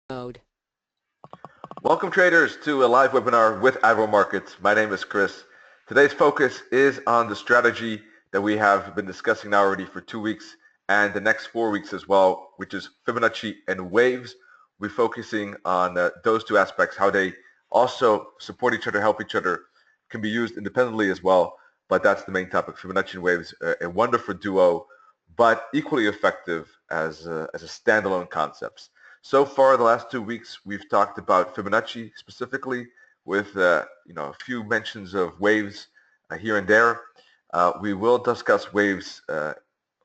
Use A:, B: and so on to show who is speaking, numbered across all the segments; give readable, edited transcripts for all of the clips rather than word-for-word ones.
A: mode.
B: Welcome traders to a live webinar with Admiral Markets. My name is Chris. Today's focus is on the strategy that we have been discussing now already for 2 weeks and the next 4 weeks as well, which is Fibonacci and waves. We're focusing on those two aspects, how they also support each other, help each other, can be used independently as well, but that's the main topic. Fibonacci and waves, a wonderful duo, but equally effective as a standalone concepts. So far, the last 2 weeks, we've talked about Fibonacci specifically with a few mentions of waves here and there. We will discuss waves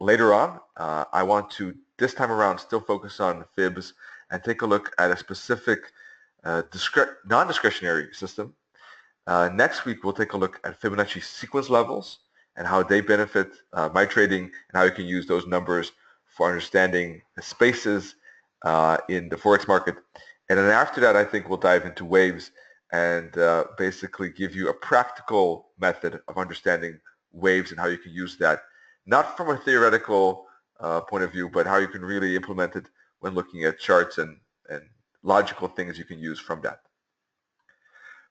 B: later on. I want to, this time around, still focus on Fibs and take a look at a specific non-discretionary system. Next week, we'll take a look at Fibonacci sequence levels and how they benefit my trading and how you can use those numbers for understanding the spaces in the Forex market. And then after that, I think we'll dive into waves and basically give you a practical method of understanding waves and how you can use that, not from a theoretical point of view, but how you can really implement it when looking at charts and logical things you can use from that.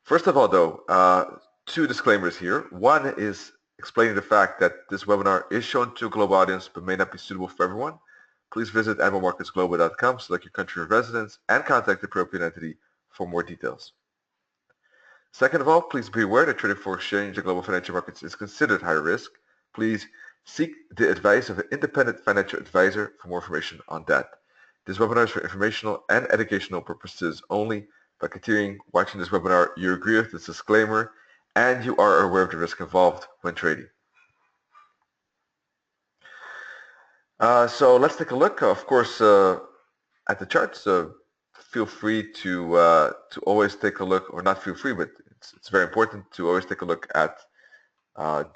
B: First of all, though, two disclaimers here. One is explaining the fact that this webinar is shown to a global audience but may not be suitable for everyone. Please visit animalmarketsglobal.com, select your country of residence, and contact the appropriate entity for more details. Second of all, please be aware that trading for exchange and global financial markets is considered high risk. Please seek the advice of an independent financial advisor for more information on that. This webinar is for informational and educational purposes only. By continuing watching this webinar, you agree with this disclaimer and you are aware of the risk involved when trading. So let's take a look, of course, at the charts. Feel free to always take a look, or not feel free, but it's very important to always take a look at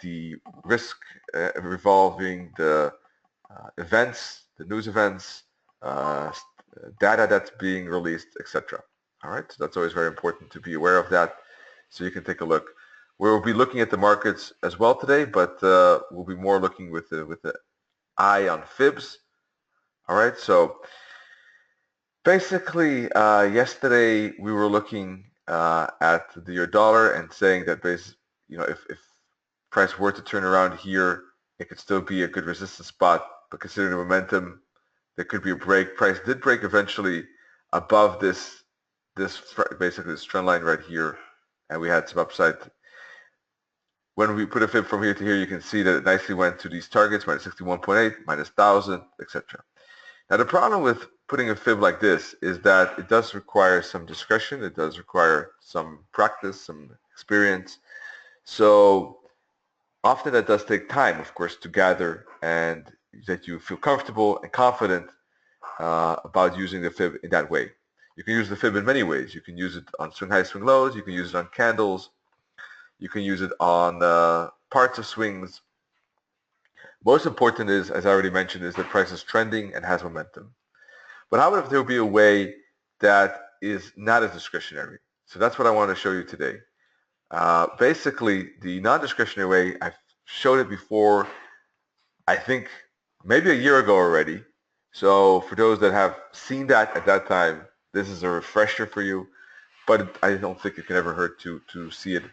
B: the risk revolving the events, the news events, data that's being released, etc. All right, so that's always very important to be aware of that, so you can take a look. We'll be looking at the markets as well today, but we'll be more looking with the eye on Fibs. All right, so basically yesterday we were looking at the euro dollar and saying that if price were to turn around here, it could still be a good resistance spot, but considering the momentum, there could be a break. Price did break eventually above this basically this trend line right here, and we had some upside. When we put a fib from here to here, you can see that it nicely went to these targets, minus 61.8, minus 1,000, etc. Now the problem with putting a fib like this is that it does require some discretion. It does require some practice, some experience. So often that does take time, of course, to gather and that you feel comfortable and confident about using the fib in that way. You can use the fib in many ways. You can use it on swing high, swing lows. You can use it on candles. You can use it on parts of swings. Most important is, as I already mentioned, is that price is trending and has momentum. But how about if there would be a way that is not as discretionary? So that's what I want to show you today. Basically, the non-discretionary way, I've showed it before, I think maybe a year ago already. So for those that have seen that at that time, this is a refresher for you, but I don't think it can ever hurt to see it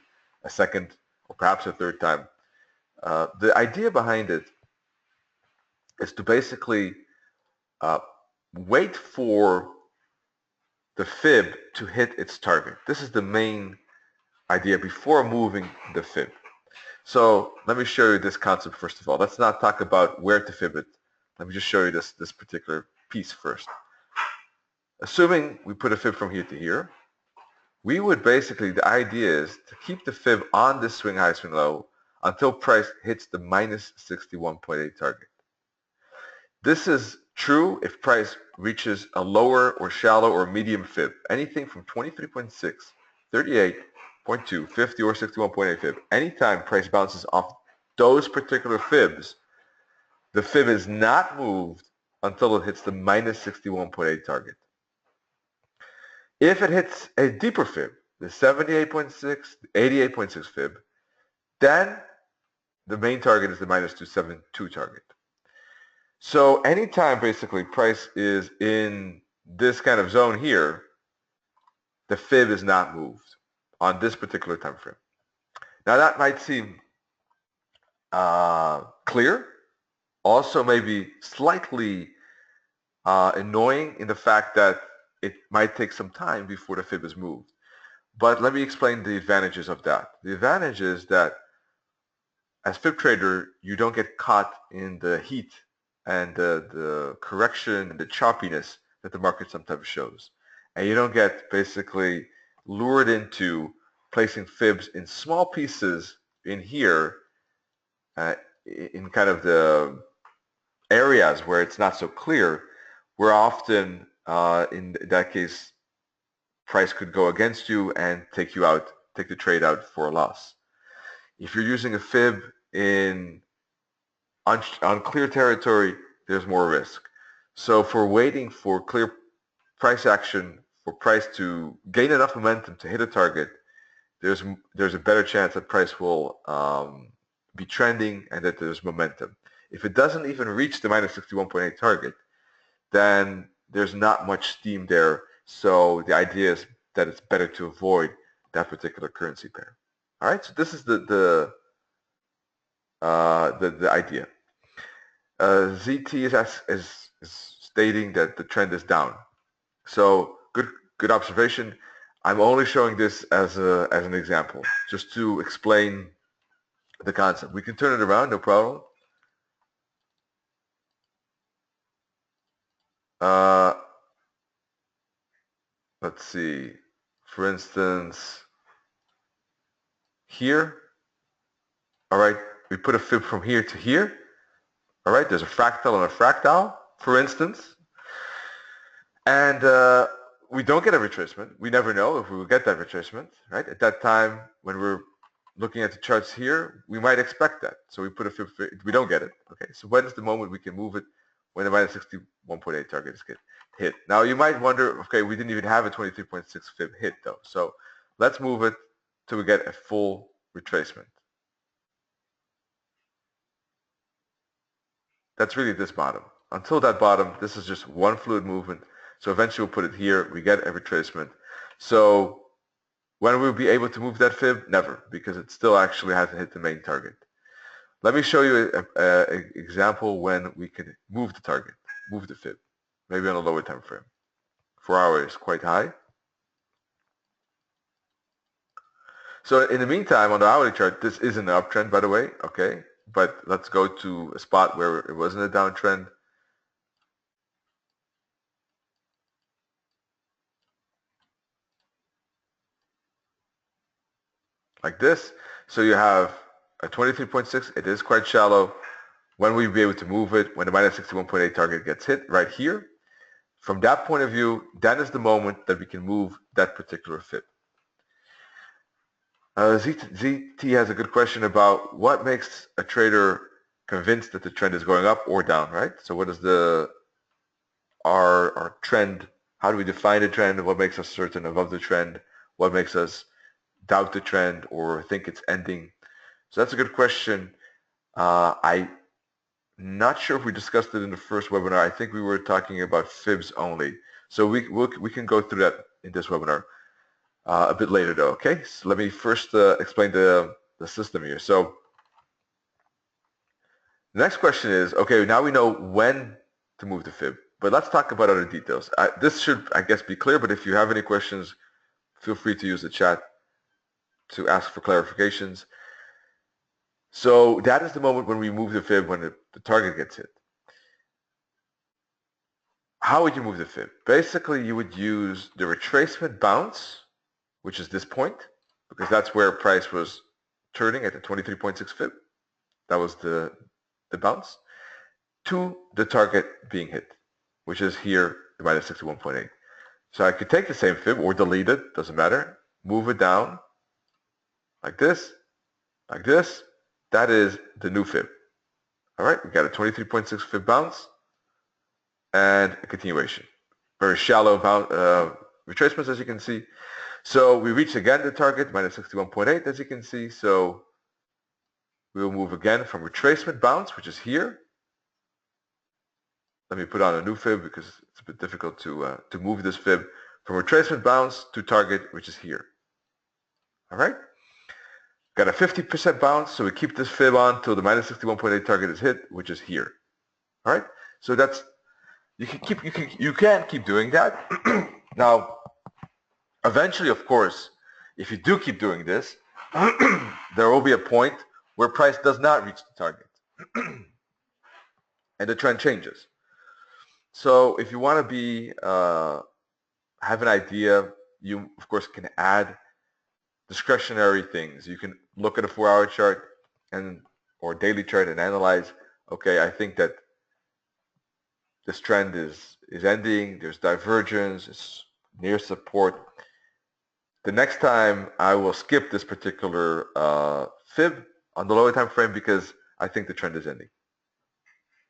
B: a second or perhaps a third time. The idea behind it is to basically wait for the fib to hit its target. This is the main idea before moving the fib. So let me show you this concept first of all. Let's not talk about where to fib it. Let me just show you this particular piece first. Assuming we put a fib from here to here, we would basically, the idea is to keep the fib on this swing high, swing low until price hits the minus 61.8 target. This is true if price reaches a lower or shallow or medium fib, anything from 23.6, 38.2, 50, or 61.8 fib. Anytime price bounces off those particular fibs, the fib is not moved until it hits the minus 61.8 target. If it hits a deeper fib, the 78.6, the 88.6 fib, then the main target is the minus 272 target. So anytime basically price is in this kind of zone here, the fib is not moved on this particular time frame. Now that might seem clear, also maybe slightly annoying in the fact that it might take some time before the fib is moved. But let me explain the advantages of that. The advantage is that as fib trader, you don't get caught in the heat and the correction and the choppiness that the market sometimes shows. And you don't get basically lured into placing fibs in small pieces in here in kind of the areas where it's not so clear, where often in that case price could go against you and take the trade out for a loss. If you're using a fib in unclear territory, there's more risk. So for waiting for clear price action, for price to gain enough momentum to hit a target, there's a better chance that price will be trending and that there's momentum. If it doesn't even reach the minus 61.8 target, then there's not much steam there. So the idea is that it's better to avoid that particular currency pair. All right, so this is the idea. ZT is stating that the trend is down. So good observation. I'm only showing this as an example, just to explain the concept. We can turn it around, no problem. Let's see. For instance, here. All right, we put a fib from here to here. All right, there's a fractal and a fractal, for instance. And we don't get a retracement. We never know if we will get that retracement, right? At that time, when we're looking at the charts here, we might expect that. So we put a fib, we don't get it. Okay, so when is the moment we can move it? When the minus 61.8 target is hit. Now you might wonder, okay, we didn't even have a 23.6 fib hit though. So let's move it till we get a full retracement. That's really this bottom. Until that bottom, this is just one fluid movement. So eventually we'll put it here. We get a retracement. So when we'll be able to move that fib? Never, because it still actually hasn't hit the main target. Let me show you an example when we can move the target, move the fib, maybe on a lower time frame. 4 hours is quite high. So in the meantime, on the hourly chart, this is an uptrend, by the way, okay? But let's go to a spot where it wasn't a downtrend. Like this. So you have a 23.6. It is quite shallow. When will we be able to move it? When the minus 61.8 target gets hit right here. From that point of view, that is the moment that we can move that particular fib. ZT has a good question about what makes a trader convinced that the trend is going up or down, right? So what is our trend? How do we define the trend? What makes us certain above the trend? What makes us doubt the trend or think it's ending? So that's a good question. I'm not sure if we discussed it in the first webinar. I think we were talking about fibs only. So we can go through that in this webinar a bit later though, okay? So let me first explain the system here. So the next question is, okay, now we know when to move the fib, but let's talk about other details. This should, I guess, be clear, but if you have any questions, feel free to use the chat to ask for clarifications. So that is the moment when we move the fib, when the target gets hit. How would you move the fib? Basically, you would use the retracement bounce, which is this point, because that's where price was turning at the 23.6 fib. That was the bounce, to the target being hit, which is here, the minus 61.8. So I could take the same fib or delete it, doesn't matter, move it down like this, like this. That is the new fib. All right, we got a 23.6 fib bounce and a continuation. Very shallow retracements, as you can see. So we reach again the target, minus 61.8, as you can see. So we will move again from retracement bounce, which is here. Let me put on a new fib because it's a bit difficult to move this fib from retracement bounce to target, which is here. All right? Got a 50% bounce, so we keep this fib on till the minus 61.8 target is hit, which is here. All right? So that's you can keep doing that. Now, eventually, of course, if you do keep doing this, there will be a point where price does not reach the target and the trend changes. So if you want to be have an idea, you of course can add discretionary things. You can look at a 4-hour chart or daily chart and analyze, okay, I think that this trend is ending, there's divergence, it's near support. The next time I will skip this particular fib on the lower time frame because I think the trend is ending.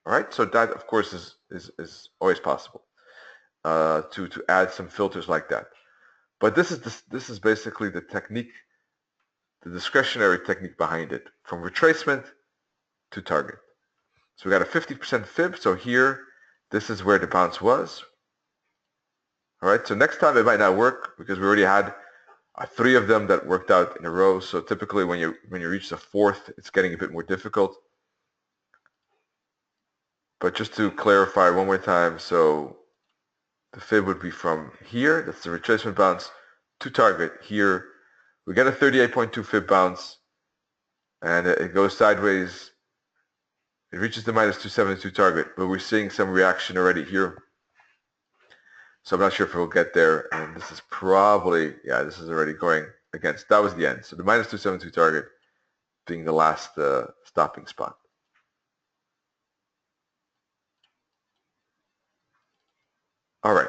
B: All right, so that of course is always possible to add some filters like that. But this is basically the technique, the discretionary technique behind it, from retracement to target. So we got a 50% fib. So here, this is where the bounce was. All right, so next time it might not work because we already had 3 of them that worked out in a row. So typically when you reach the 4th, it's getting a bit more difficult. But just to clarify one more time, so the fib would be from here, that's the retracement bounce, to target here. We get a 38.2 fib bounce, and it goes sideways. It reaches the minus 272 target, but we're seeing some reaction already here. So I'm not sure if we'll get there, and this is probably, yeah, this is already going against. That was the end. So the minus 272 target being the last stopping spot. All right.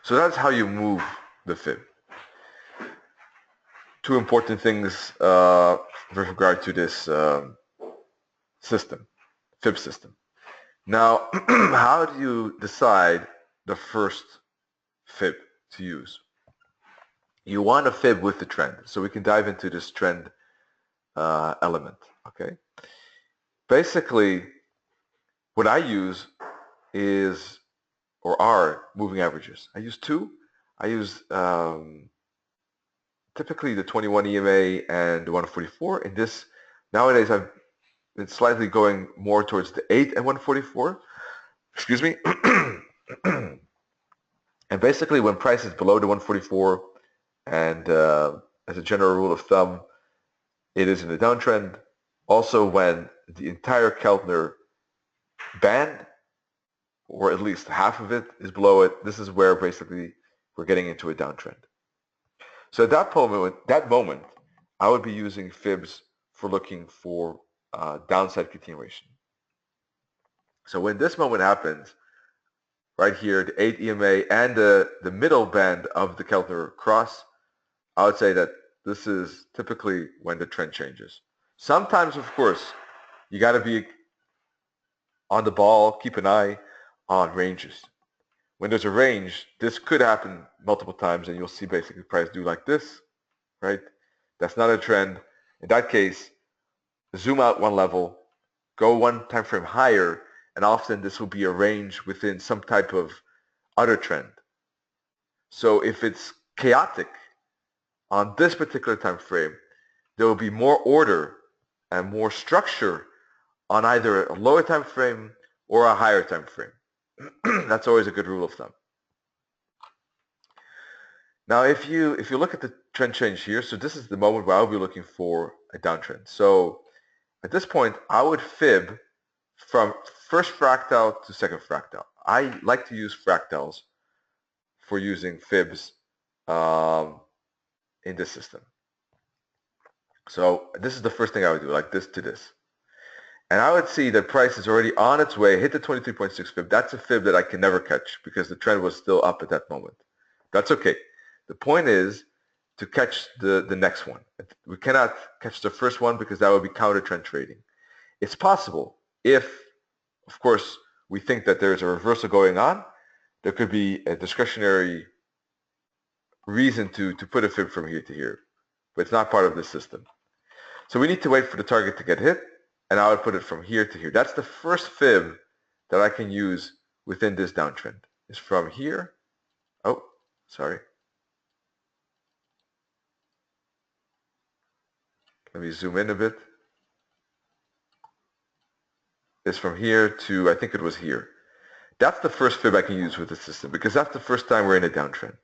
B: So that's how you move the fib. 2 important things with regard to this system, fib system. Now, how do you decide the first fib to use? You want a fib with the trend. So we can dive into this trend element, okay? Basically, what I use is, or are, moving averages. I use 2. I use typically the 21 EMA and the 144. In this, nowadays I've been slightly going more towards the 8 and 144. Excuse me. And basically when price is below the 144, and as a general rule of thumb, it is in a downtrend. Also when the entire Keltner band, or at least half of it, is below it, this is where basically we're getting into a downtrend. So at that moment, I would be using fibs for looking for downside continuation. So when this moment happens, right here, the 8 EMA and the middle band of the Keltner cross, I would say that this is typically when the trend changes. Sometimes, of course, you got to be on the ball, keep an eye on ranges. When there's a range, this could happen multiple times, and you'll see basically price do like this, right? That's not a trend. In that case, zoom out one level, go one time frame higher, and often this will be a range within some type of other trend. So if it's chaotic on this particular time frame, there will be more order and more structure on either a lower time frame or a higher time frame. That's always a good rule of thumb. Now, if you look at the trend change here, so this is the moment where I'll be looking for a downtrend. So at this point, I would fib from first fractal to second fractal. I like to use fractals for using fibs in this system. So this is the first thing I would do, like this to this. And I would see that price is already on its way, hit the 23.6 fib. That's a fib that I can never catch because the trend was still up at that moment. That's okay. The point is to catch the next one. We cannot catch the first one because that would be counter trend trading. It's possible if, of course, we think that there's a reversal going on. There could be a discretionary reason to put a fib from here to here, but it's not part of this system. So we need to wait for the target to get hit, and I would put it from here to here. That's the first fib that I can use within this downtrend is from here. Oh, sorry. Let me zoom in a bit. Is from here to, I think it was here. That's the first fib I can use with the system because that's the first time we're in a downtrend.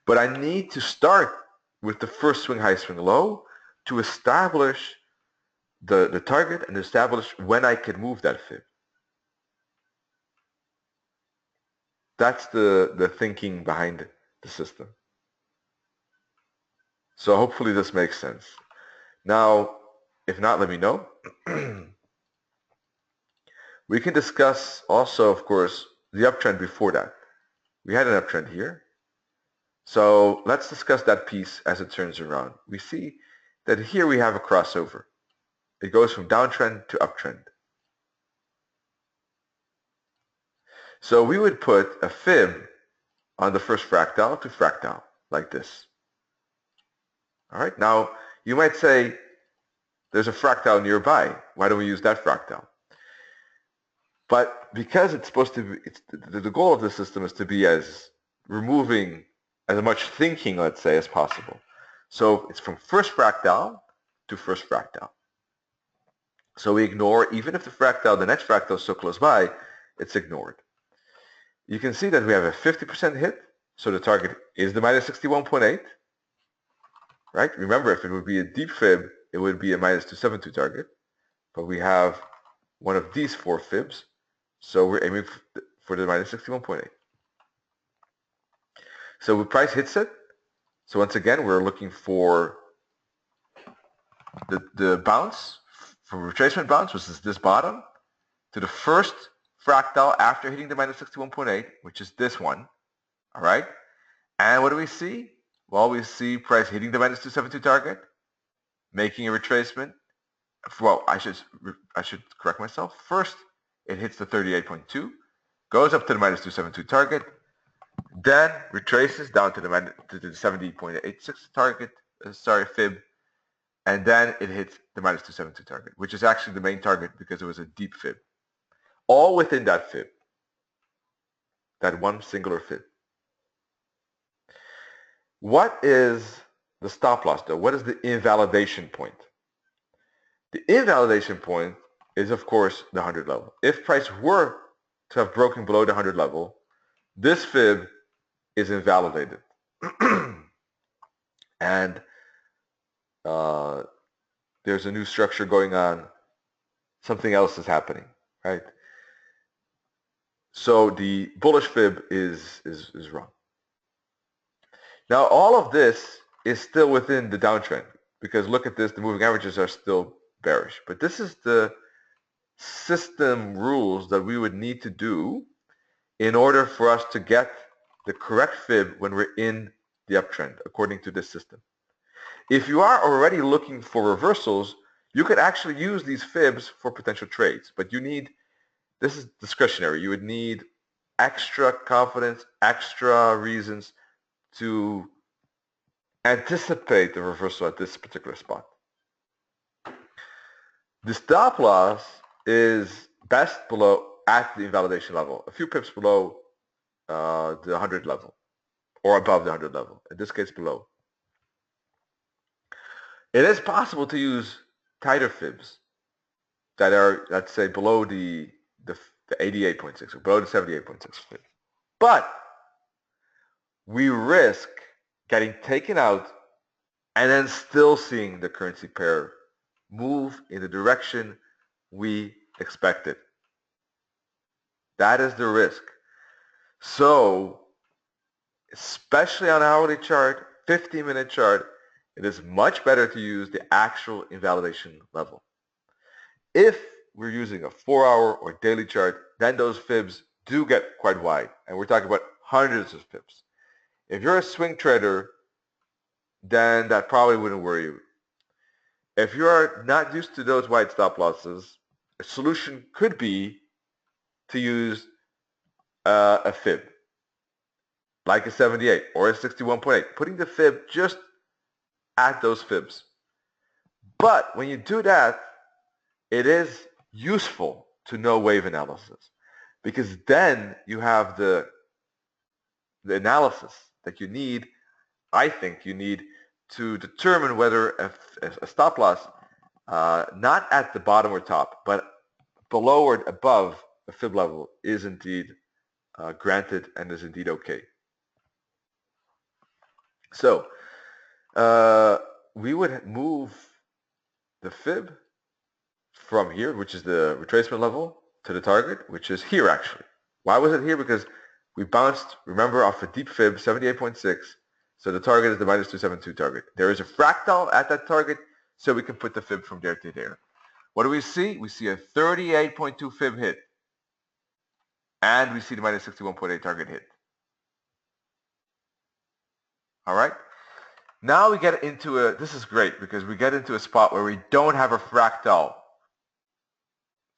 B: But I need to start with the first swing high, swing low to establish the target and establish when I can move that fib. That's the thinking behind the system. So hopefully this makes sense. Now, if not, let me know. We can discuss also, of course, the uptrend before that. We had an uptrend here. So let's discuss that piece as it turns around. We see that here we have a crossover. It goes from downtrend to uptrend. So we would put a fib on the first fractal to fractal, like this. All right, now you might say there's a fractal nearby. Why don't we use that fractal? But because it's supposed to be, the goal of the system is to be as removing as much thinking, let's say, as possible. So it's from first fractal to first fractal. So we ignore, even if the next fractal is so close by, it's ignored. You can see that we have a 50% hit, so the target is the minus 61.8, right? Remember, if it would be a deep fib, it would be a minus 272 target, but we have one of these four fibs, so we're aiming for the minus 61.8. So the price hits it. So once again, we're looking for the bounce, from retracement bounce, which is this bottom, to the first fractal after hitting the minus 61.8, which is this one. All right. And what do we see? Well, we see price hitting the minus 272 target, making a retracement. Well, I should correct myself. First, it hits the 38.2, goes up to the minus 272 target, then retraces down to the 70.86 target, fib, and then it hits the minus 272 target, which is actually the main target because it was a deep fib. All within that fib, that one singular fib. What is the stop loss though? What is the invalidation point? The invalidation point is, of course, the 100 level. If price were to have broken below the 100 level, this fib is invalidated. And there's a new structure going on. Something else is happening, right? So the bullish fib is wrong. Now, all of this is still within the downtrend because look at this, the moving averages are still bearish. But this is the system rules that we would need to do in order for us to get the correct fib when we're in the uptrend, according to this system. If you are already looking for reversals, you could actually use these fibs for potential trades, but you need, this is discretionary, you would need extra confidence, extra reasons to anticipate the reversal at this particular spot. The stop loss is best below at the invalidation level, a few pips below the 100 level or above the 100 level, in this case below. It is possible to use tighter fibs that are, let's say, below the 88.6 or below the 78.6 fib. But we risk getting taken out and then still seeing the currency pair move in the direction we expected. That is the risk. So, especially on an hourly chart, 15-minute chart, it is much better to use the actual invalidation level. If we're using a 4-hour or daily chart, then those fibs do get quite wide. And we're talking about hundreds of pips. If you're a swing trader, then that probably wouldn't worry you. If you're not used to those wide stop losses, a solution could be to use a fib, like a 78 or a 61.8, putting the fib just at those fibs. But when you do that, it is useful to no wave analysis, because then you have the analysis that you need, I think you need, to determine whether a stop loss, not at the bottom or top, but below or above the fib level is indeed granted and is indeed okay. So we would move the fib from here, which is the retracement level, to the target, which is here actually. Why was it here? Because we bounced, remember, off a deep fib, 78.6. So the target is the minus 272 target. There is a fractal at that target, so we can put the fib from there to there. What do we see? We see a 38.2 fib hit. And we see the minus 61.8 target hit. All right? Now we get into this is great because we get into a spot where we don't have a fractal.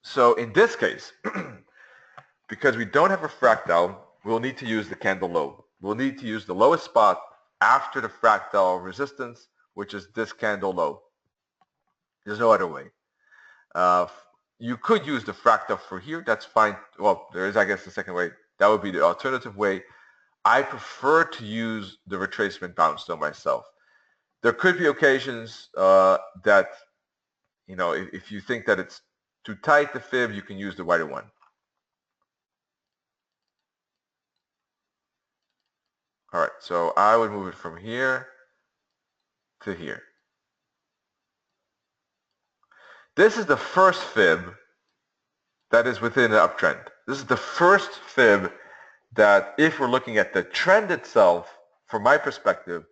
B: So in this case, because we don't have a fractal, we'll need to use the candle low. We'll need to use the lowest spot after the fractal resistance, which is this candle low. There's no other way. You could use the fractal for here. That's fine. Well, there is, I guess, the second way. That would be the alternative way. I prefer to use the retracement bounce though myself. There could be occasions that, you know, if you think that it's too tight, the fib, you can use the wider one. All right, so I would move it from here to here. This is the first fib that is within the uptrend. This is the first fib that, if we're looking at the trend itself, from my perspective,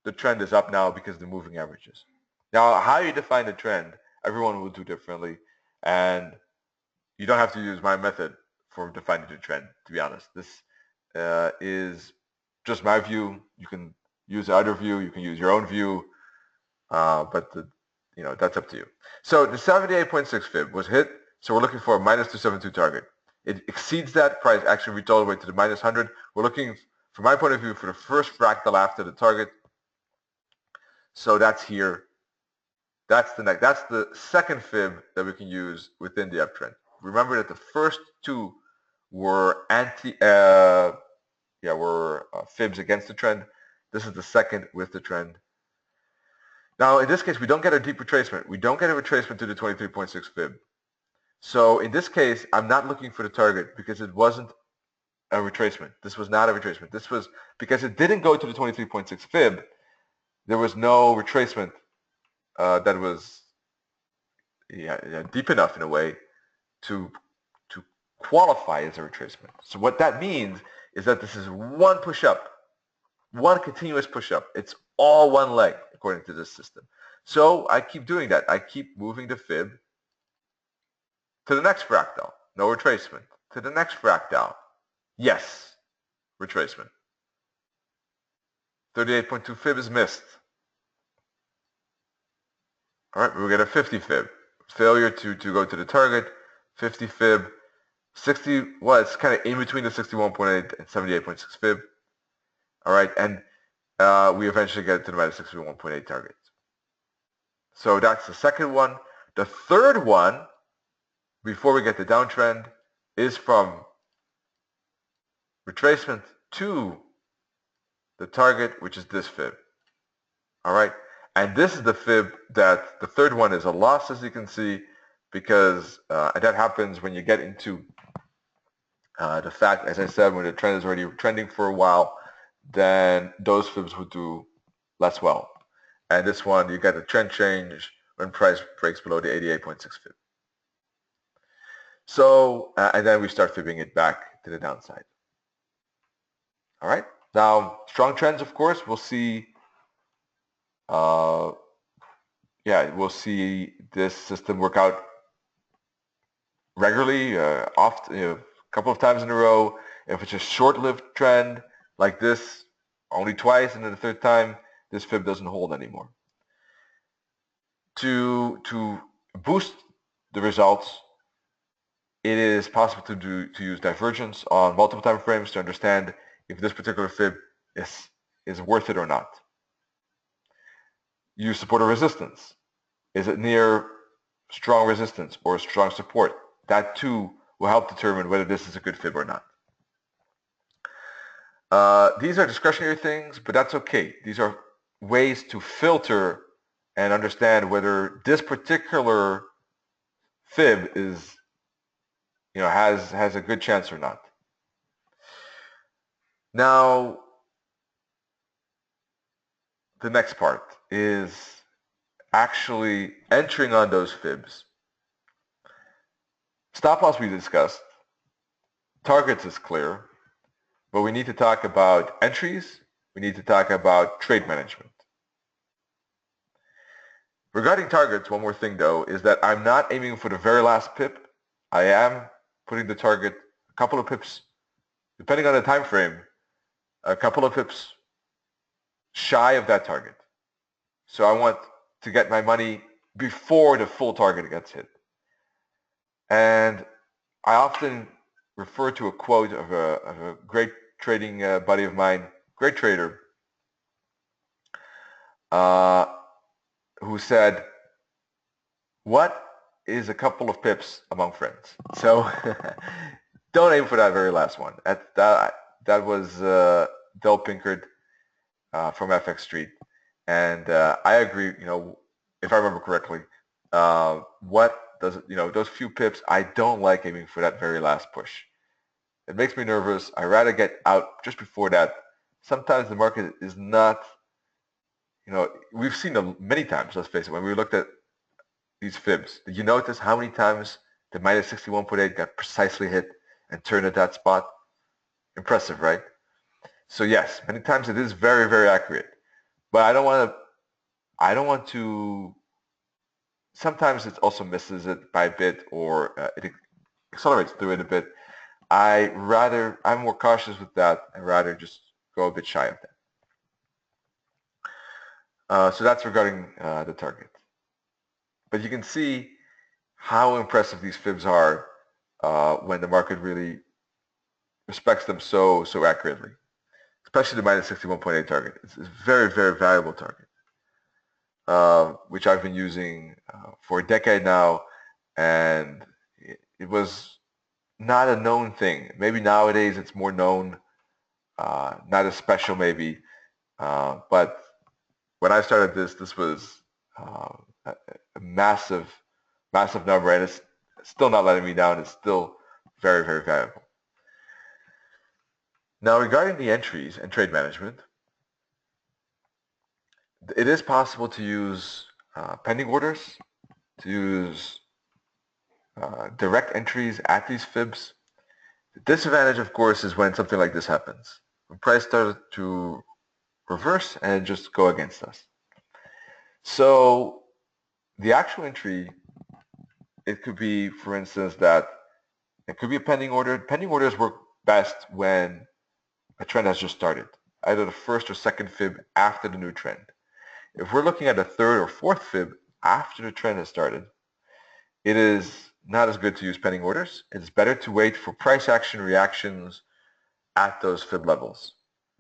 B: the trend is up now because of the moving averages. Now, how you define the trend, everyone will do differently, and you don't have to use my method for defining the trend, to be honest. This is just my view. You can use either view. You can use your own view, but you know, that's up to you. So the 78.6 fib was hit, so we're looking for a minus 272 target. It exceeds that. Price actually reached all the way to the minus 100. We're looking, from my point of view, for the first fractal after the target. So that's here. That's the next. That's the second fib that we can use within the uptrend. Remember that the first two were fibs against the trend. This is the second with the trend. Now, in this case, we don't get a deep retracement. We don't get a retracement to the 23.6 fib. So in this case, I'm not looking for the target because it wasn't a retracement. This was not a retracement. This was because it didn't go to the 23.6 fib. There was no retracement that was deep enough in a way to qualify as a retracement. So what that means is that this is one push-up, one continuous push-up. It's all one leg according to this system. So I keep doing that. I keep moving the fib to the next fractal. No retracement. To the next fractal. Yes, retracement. 38.2 fib is missed. All right, we get a 50 fib. Failure to go to the target. 50 fib. 60, well, it's kind of in between the 61.8 and 78.6 fib. All right, and we eventually get to the minus 61.8 target. So that's the second one. The third one, before we get the downtrend, is from retracement to the target, which is this fib. All right, and this is the fib that the third one is a loss, as you can see, because and that happens when you get into the fact, as I said, when the trend is already trending for a while, then those fibs would do less well. And this one, you get a trend change when price breaks below the 88.6 fib. So, and then we start fibbing it back to the downside. All right. Now, strong trends, of course, we'll see. We'll see this system work out regularly, often, a couple of times in a row. If it's a short-lived trend like this, only twice, and then the third time, this fib doesn't hold anymore. To boost the results, it is possible to use divergence on multiple time frames to understand if this particular fib is worth it or not. Use support or resistance. Is it near strong resistance or strong support? that too will help determine whether this is a good fib or not. These are discretionary things, but that's okay. These are ways to filter and understand whether this particular fib is, has a good chance or not. Now, the next part is actually entering on those fibs. Stop loss we discussed. Targets is clear, but we need to talk about entries. We need to talk about trade management. Regarding targets, one more thing though, is that I'm not aiming for the very last pip. I am putting the target a couple of pips, depending on the time frame, a couple of pips shy of that target. So I want to get my money before the full target gets hit. And I often refer to a quote of a great trading buddy of mine, great trader, who said, "What is a couple of pips among friends?" So don't aim for that very last one. That was Del Pinkard from FX Street, and I agree. If I remember correctly, those few pips, I don't like aiming for that very last push. It makes me nervous. I rather get out just before that. Sometimes the market is not, we've seen them many times, let's face it, when we looked at these fibs. Did you notice how many times the minus 61.8 got precisely hit and turned at that spot? Impressive, right? So yes, many times it is very, very accurate. But I don't want to, sometimes it also misses it by a bit, or it accelerates through it a bit. I'm more cautious with that. I'd rather just go a bit shy of that. So that's regarding the target. But you can see how impressive these fibs are when the market really respects them so accurately, especially the minus 61.8 target. It's a very, very valuable target, which I've been using for a decade now, and it was not a known thing. Maybe nowadays it's more known, not as special maybe, but when I started this was a massive number, and it's still not letting me down. It's still very, very valuable. Now, regarding the entries and trade management, it is possible to use pending orders, to use direct entries at these fibs. The disadvantage, of course, is when something like this happens. When price started to reverse and just go against us. So the actual entry, it could be, for instance, that it could be a pending order. Pending orders work best when a trend has just started, either the first or second fib after the new trend. If we're looking at a third or fourth fib after the trend has started, it is not as good to use pending orders. It's better to wait for price action reactions at those fib levels,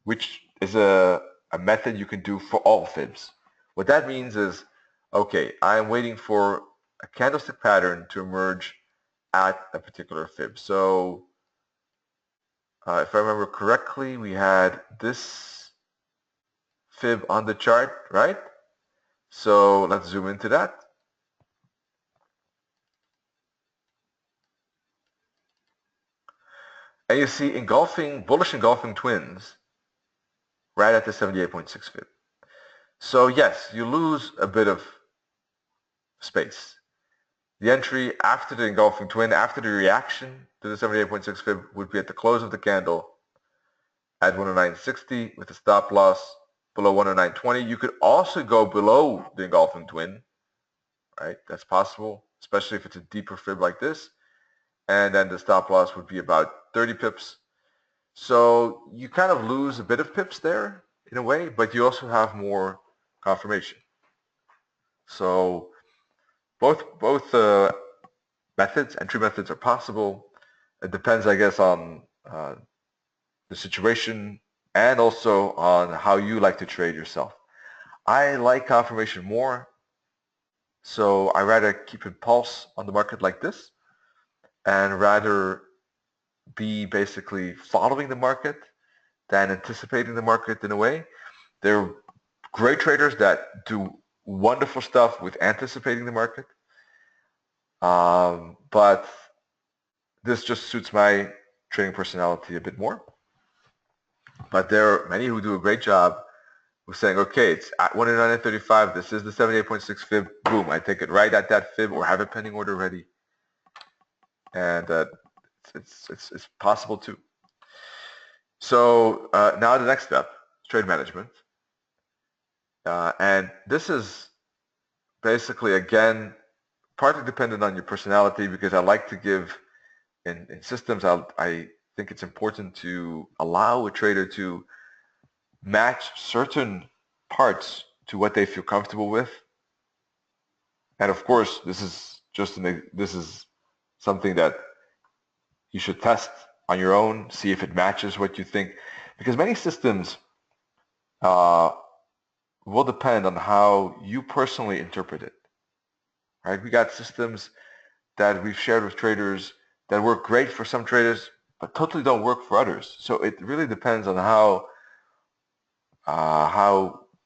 B: which is a method you can do for all fibs. What that means is, okay, I'm waiting for a candlestick pattern to emerge at a particular fib. So if I remember correctly, we had this fib on the chart, right? So let's zoom into that. And you see bullish engulfing twins right at the 78.6 fib. So yes, you lose a bit of space. The entry after the engulfing twin, after the reaction to the 78.6 fib, would be at the close of the candle at 109.60 with a stop loss below 109.20. You could also go below the engulfing twin, right? That's possible, especially if it's a deeper fib like this. And then the stop loss would be about 30 pips. So you kind of lose a bit of pips there in a way, but you also have more confirmation. So both entry methods are possible. It depends, I guess, on the situation and also on how you like to trade yourself. I like confirmation more, so I rather keep a pulse on the market like this. and rather be basically following the market than anticipating the market in a way. They're great traders that do wonderful stuff with anticipating the market, but this just suits my trading personality a bit more. But there are many who do a great job with saying, okay, it's at 109.35. This is the 78.6 fib. Boom, I take it right at that fib or have a pending order ready. And it's possible too. So now the next step, trade management. And this is basically, again, partly dependent on your personality, because I like to give, in systems, I think it's important to allow a trader to match certain parts to what they feel comfortable with. And of course, this is something that you should test on your own, see if it matches what you think, because many systems will depend on how you personally interpret it. Right? We got systems that we've shared with traders that work great for some traders, but totally don't work for others. So it really depends on how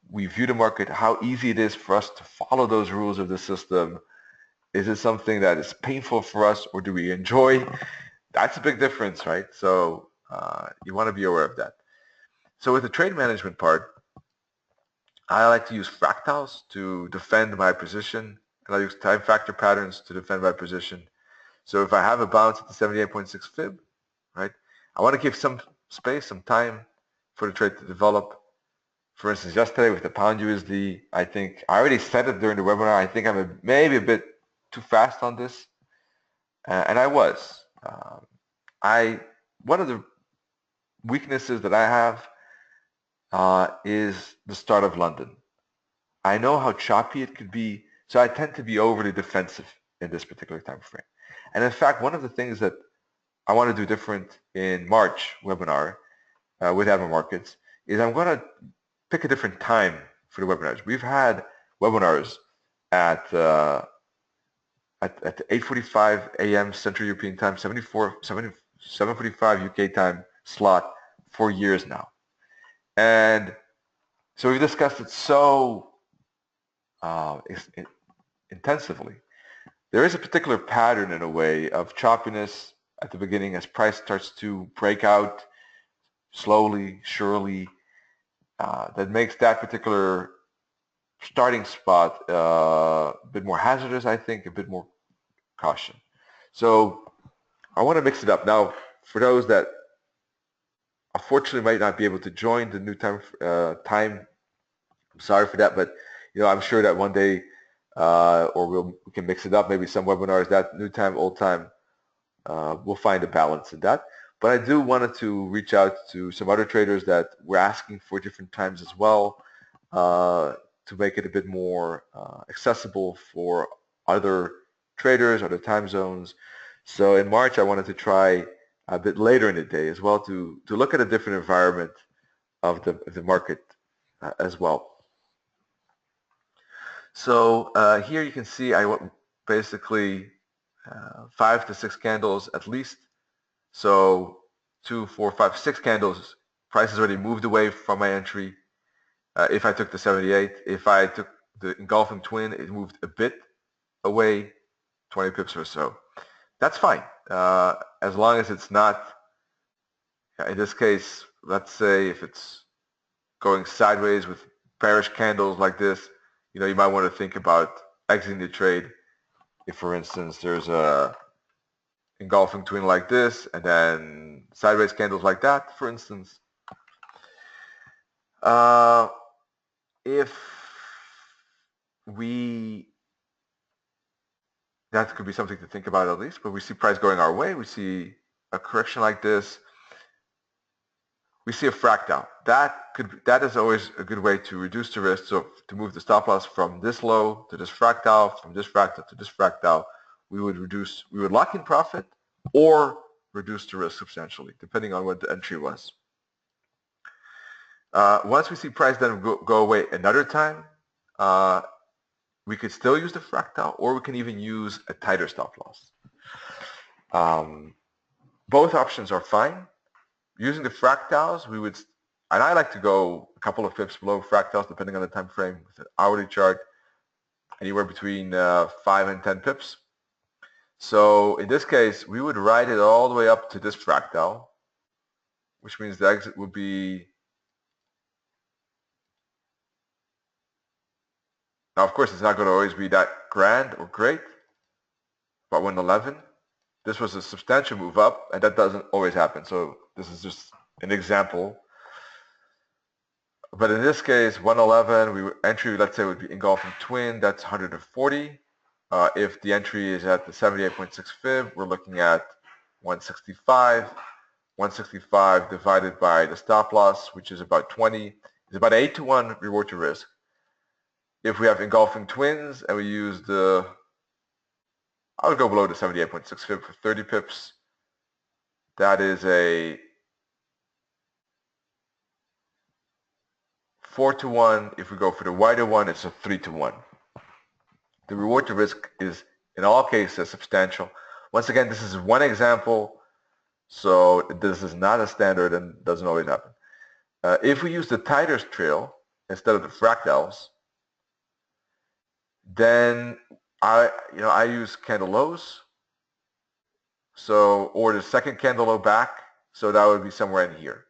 B: we view the market, how easy it is for us to follow those rules of the system. Is it something that is painful for us, or do we enjoy? That's a big difference, right? So you want to be aware of that. So with the trade management part, I like to use fractals to defend my position, and I use time factor patterns to defend my position. So if I have a bounce at the 78.6 fib, right, I want to give some space, some time for the trade to develop. For instance, yesterday with the pound USD, I think I already said it during the webinar. I think I'm maybe a bit too fast on this, and I was. One of the weaknesses that I have is the start of London. I know how choppy it could be, so I tend to be overly defensive in this particular time frame. And in fact, one of the things that I want to do different in March webinar with Admiral Markets is I'm going to pick a different time for the webinars. We've had webinars at 8:45 a.m. Central European Time, 7:45 UK time slot for years now. And so we've discussed it so intensively. There is a particular pattern in a way of choppiness at the beginning as price starts to break out slowly, surely, that makes that particular starting spot a bit more hazardous, I think, a bit more caution. So I want to mix it up. Now, for those that unfortunately might not be able to join the new time, I'm sorry for that, but I'm sure that one day we can mix it up. Maybe some webinars, that new time, old time, we'll find a balance in that. But I do wanted to reach out to some other traders that were asking for different times as well to make it a bit more accessible for other traders, other time zones. So in March, I wanted to try a bit later in the day as well to look at a different environment of the market as well. So here you can see I want basically 5 to 6 candles at least. So 2, 4, 5, 6 candles. Price has already moved away from my entry. If I took the 78, if I took the engulfing twin, it moved a bit away, 20 pips or so. That's fine, as long as it's not, in this case, let's say if it's going sideways with bearish candles like this, you might want to think about exiting the trade. If, for instance, there's a engulfing twin like this and then sideways candles like that, for instance. That could be something to think about at least, but we see price going our way. We see a correction like this. We see a fractal. That is always a good way to reduce the risk. So to move the stop loss from this low to this fractal, from this fractal to this fractal, we would lock in profit or reduce the risk substantially, depending on what the entry was. Once we see price then go away another time, we could still use the fractal, or we can even use a tighter stop loss. Both options are fine. Using the fractals, we would, and I like to go a couple of pips below fractals depending on the time frame with an hourly chart, anywhere between 5 and 10 pips. So in this case, we would ride it all the way up to this fractal, which means the exit would be, now of course it's not going to always be that grand or great, but 111, this was a substantial move up, and that doesn't always happen. So this is just an example. But in this case, 111, entry, let's say, would be engulfing twin, that's 140. If the entry is at the 78.6 fib, we're looking at 165. 165 divided by the stop loss, which is about 20, is about 8 to 1 reward to risk. If we have engulfing twins and we use I would go below the 78.6 fib for 30 pips. That is a 4 to 1. If we go for the wider one, it's a 3 to 1. The reward to risk is, in all cases, substantial. Once again, this is one example, so this is not a standard and doesn't always happen. If we use the tighter trail instead of the fractals, then I use candle lows, so, or the second candle low back, so that would be somewhere in here.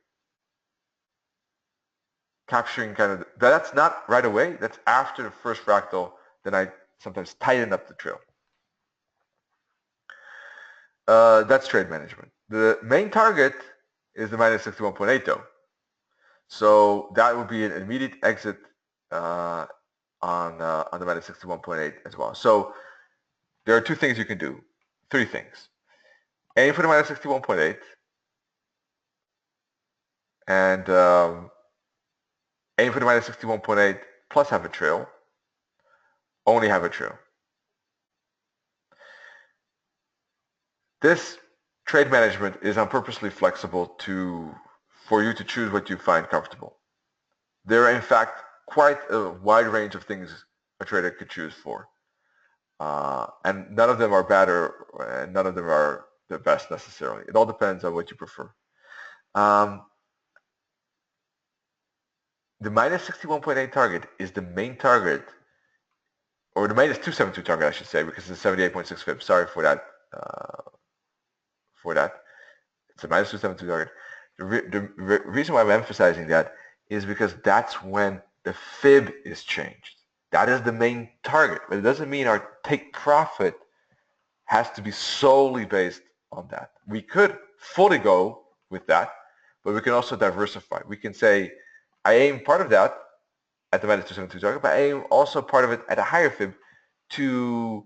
B: Capturing kind of, that's not right away, that's after the first fractal, then I sometimes tighten up the trail. That's trade management. The main target is the minus 61.8 though. So that would be an immediate exit on the minus 61.8 as well. So there are two things you can do, three things. Aim for the minus 61.8 and aim for the minus 61.8 plus have a trail, only have a trail. This trade management is on purposely flexible for you to choose what you find comfortable. There are in fact quite a wide range of things a trader could choose for. And none of them are bad and none of them are the best necessarily. It all depends on what you prefer. The minus 61.8 target is the main target, or the minus 272 target I should say, because it's 78.6 fib. Sorry for that. It's a minus 272 target. The reason why I'm emphasizing that is because that's when the fib is changed. That is the main target, but it doesn't mean our take profit has to be solely based on that. We could fully go with that, but we can also diversify. We can say, I aim part of that at the minus 272 target, but I aim also part of it at a higher fib to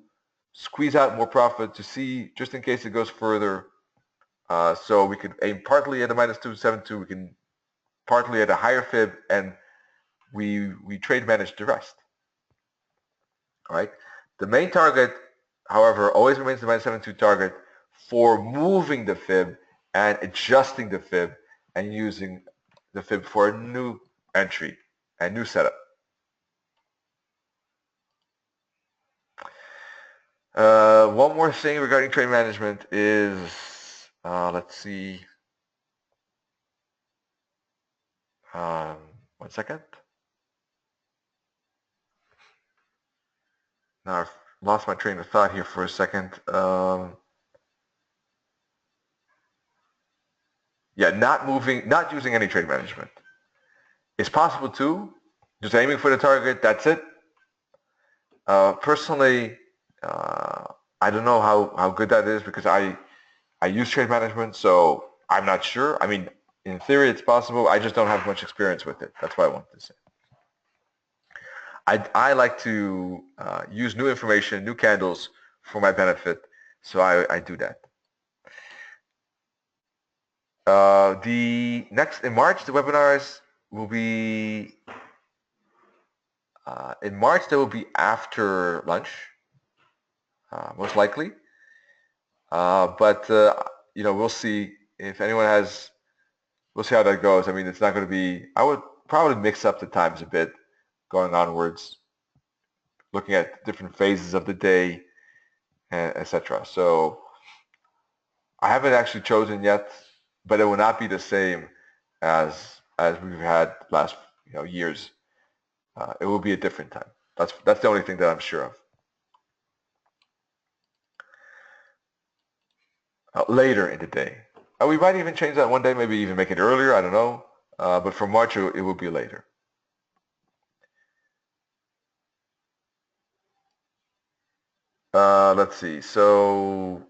B: squeeze out more profit, to see just in case it goes further. So we could aim partly at a minus 272, we can partly at a higher fib, and we trade manage the rest. All right. The main target, however, always remains the minus 72 target for moving the fib and adjusting the fib and using the fib for a new entry and new setup. One more thing regarding trade management is, let's see, one second. Now I've lost my train of thought here for a second. Yeah, not using any trade management. It's possible too, just aiming for the target, that's it. Personally, I don't know how good that is because I use trade management, so I'm not sure. I mean, in theory it's possible, I just don't have much experience with it. That's what I wanted to say. I like to use new information, new candles for my benefit, so I do that. The next, in March, the webinars will be, in March they will be after lunch, most likely. But we'll see if anyone has, we'll see how that goes. I mean, it's not going to be, I would probably mix up the times a bit going onwards, looking at different phases of the day, etc. So I haven't actually chosen yet, but it will not be the same as we've had last years. It will be a different time. That's the only thing that I'm sure of. Later in the day. We might even change that one day, maybe even make it earlier, I don't know. But for March, it will be later. Let's see. So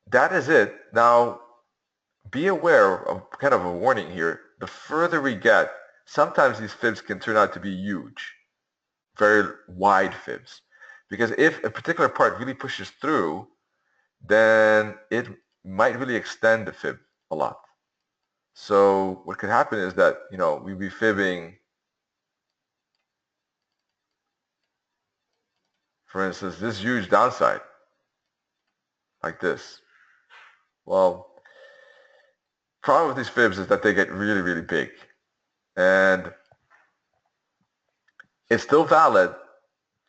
B: that is it. Now, be aware of kind of a warning here. The further we get, sometimes these fibs can turn out to be huge, very wide fibs. Because if a particular part really pushes through, then it might really extend the fib a lot. So what could happen is that, we'd be fibbing, for instance, this huge downside, like this. Well, problem with these fibs is that they get really, really big. And it's still valid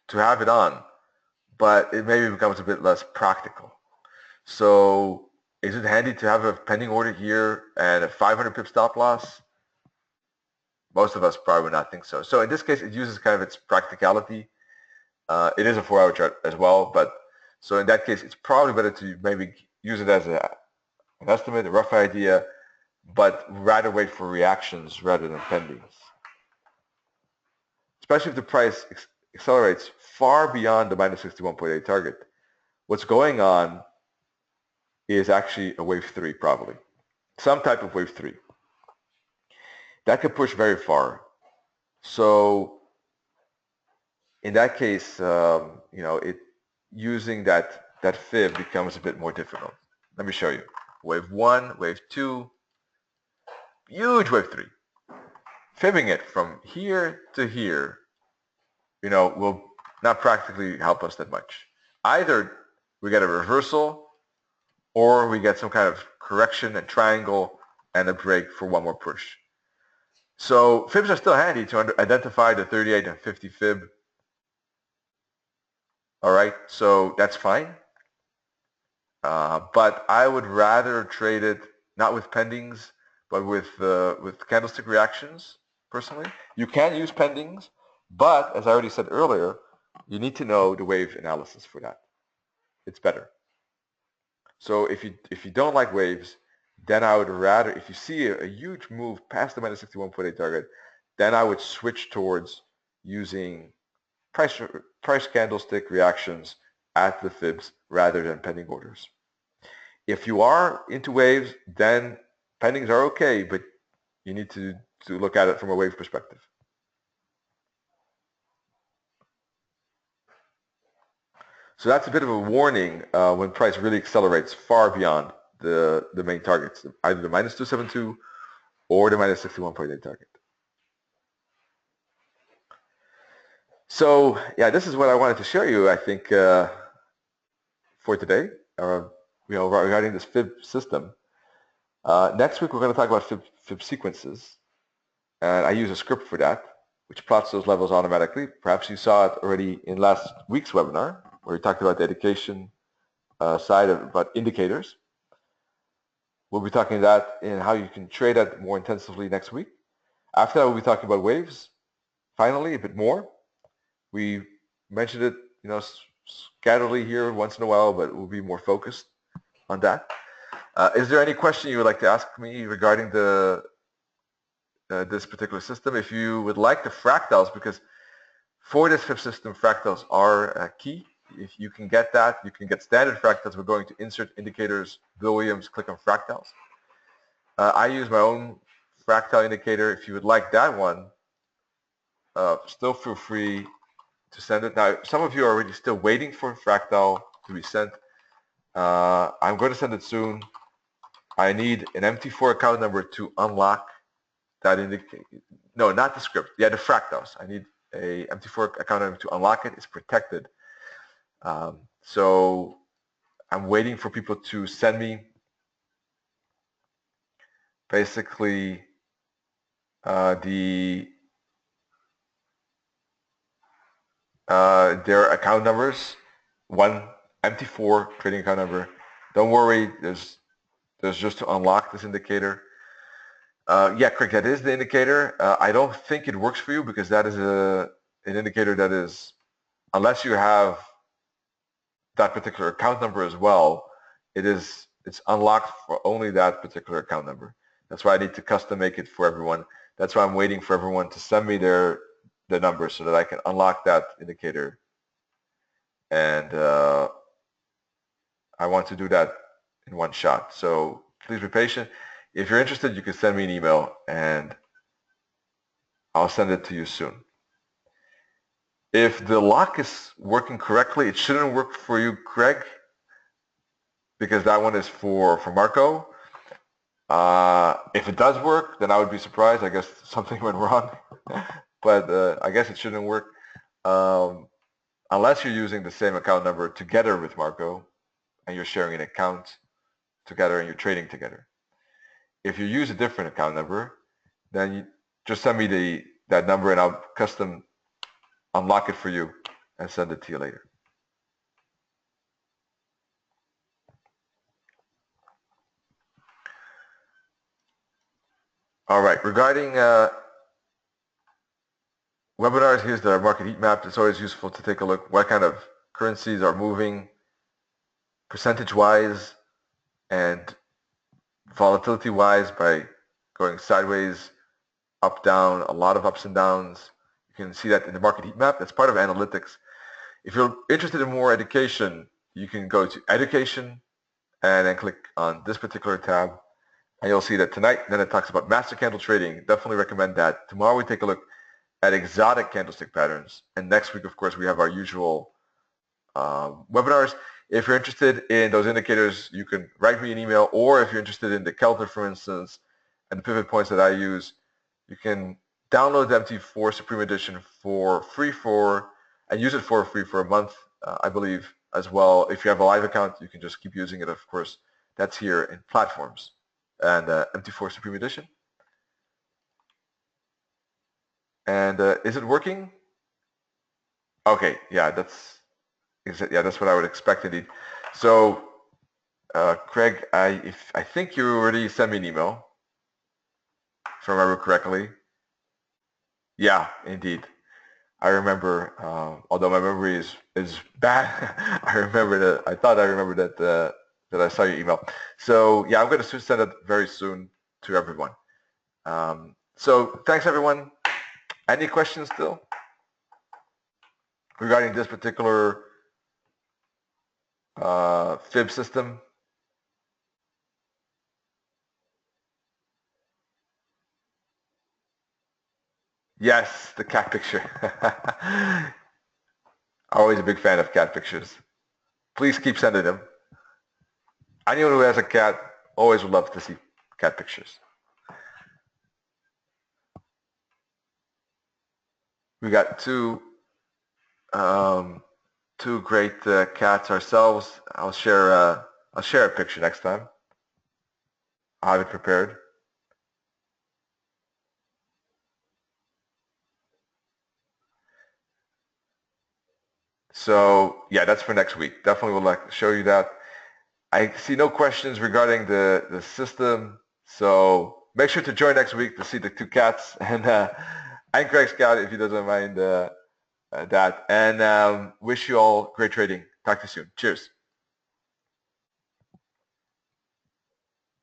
B: to have it on, but it maybe becomes a bit less practical. So is it handy to have a pending order here and a 500 pip stop loss? Most of us probably would not think so. So in this case, it uses kind of its practicality. It is a 4-hour chart as well, but so in that case, it's probably better to maybe use it as an estimate, a rough idea, but rather wait for reactions rather than pendings. Especially if the price accelerates far beyond the minus 61.8 target. What's going on is actually a wave 3 probably. Some type of wave 3. That could push very far. So in that case, using that fib becomes a bit more difficult. Let me show you. Wave 1, wave 2, huge wave 3. Fibbing it from here to here, will not practically help us that much. Either we get a reversal or we get some kind of correction, a triangle, and a break for one more push. So fibs are still handy to identify the 38 and 50 fib. All right, so that's fine. But I would rather trade it not with pendings, but with candlestick reactions, personally. You can use pendings, but as I already said earlier, you need to know the wave analysis for that. It's better. So if you don't like waves, then I would rather, if you see a huge move past the minus 61.8 target, then I would switch towards using price candlestick reactions at the fibs rather than pending orders. If you are into waves, then pendings are okay, but you need to look at it from a wave perspective. So that's a bit of a warning when price really accelerates far beyond the main targets, either the minus 272 or the minus 61.8 target. So yeah, this is what I wanted to show you, I think, for today, regarding this Fib system. Next week, we're going to talk about Fib sequences. And I use a script for that, which plots those levels automatically. Perhaps you saw it already in last week's webinar, where we talked about the education side about indicators. We'll be talking that and how you can trade that more intensively next week. After that, we'll be talking about waves. Finally, a bit more. We mentioned it, scatteredly here once in a while, but we'll be more focused on that. Is there any question you would like to ask me regarding this particular system? If you would like the fractals, because for this Fib system, fractals are key. If you can get that, you can get standard fractals. We're going to insert indicators, Bill Williams, click on fractals. I use my own fractal indicator. If you would like that one, still feel free to send it. Now, some of you are already still waiting for a fractal to be sent. I'm going to send it soon. I need an MT4 account number to unlock that indicator. No, not the script. Yeah, the fractals. I need a MT4 account number to unlock it. It's protected. So I'm waiting for people to send me basically their account numbers, one MT4 trading account number, Don't worry, there's just to unlock this indicator. Yeah, Craig, that is the indicator. I don't think it works for you because that is an indicator that is, unless you have that particular account number as well, it's unlocked for only that particular account number. That's why I need to custom make it for everyone. That's why I'm waiting for everyone to send me their number so that I can unlock that indicator. And I want to do that in one shot. So please be patient. If you're interested, you can send me an email and I'll send it to you soon. If the lock is working correctly, it shouldn't work for you, Craig, because that one is for Marco. If it does work, then I would be surprised. I guess something went wrong, but I guess it shouldn't work unless you're using the same account number together with Marco and you're sharing an account together and you're trading together. If you use a different account number, then you just send me that number and I'll custom unlock it for you and send it to you later. All right, regarding webinars, here's the market heat map. It's always useful to take a look what kind of currencies are moving percentage-wise and volatility-wise by going sideways, up, down, a lot of ups and downs. You can see that in the market heat map. That's part of analytics. If you're interested in more education, you can go to education and then click on this particular tab. And you'll see that tonight, then it talks about master candle trading. Definitely recommend that. Tomorrow we take a look at exotic candlestick patterns. And next week, of course, we have our usual webinars. If you're interested in those indicators, you can write me an email, or if you're interested in the Keltner, for instance, and the pivot points that I use, you can download the MT4 Supreme Edition for free and use it for free for a month, I believe, as well. If you have a live account, you can just keep using it, of course. That's here in platforms and MT4 Supreme Edition. And is it working? Okay, yeah, that's what I would expect indeed. So, Craig, I think you already sent me an email, if I remember correctly. Yeah, indeed. I remember, although my memory is bad, I thought I remembered that I saw your email. So yeah, I'm going to send it very soon to everyone. So thanks everyone. Any questions still regarding this particular Fib system? Yes, the cat picture. Always a big fan of cat pictures. Please keep sending them. Anyone who has a cat always would love to see cat pictures. We got two great cats ourselves. I'll share a picture next time. I'll have it prepared. So yeah, that's for next week. Definitely would like to show you that. I see no questions regarding the system, so make sure to join next week to see the two cats and Craig's cat if he doesn't mind that. And wish you all great trading. Talk to you soon. Cheers.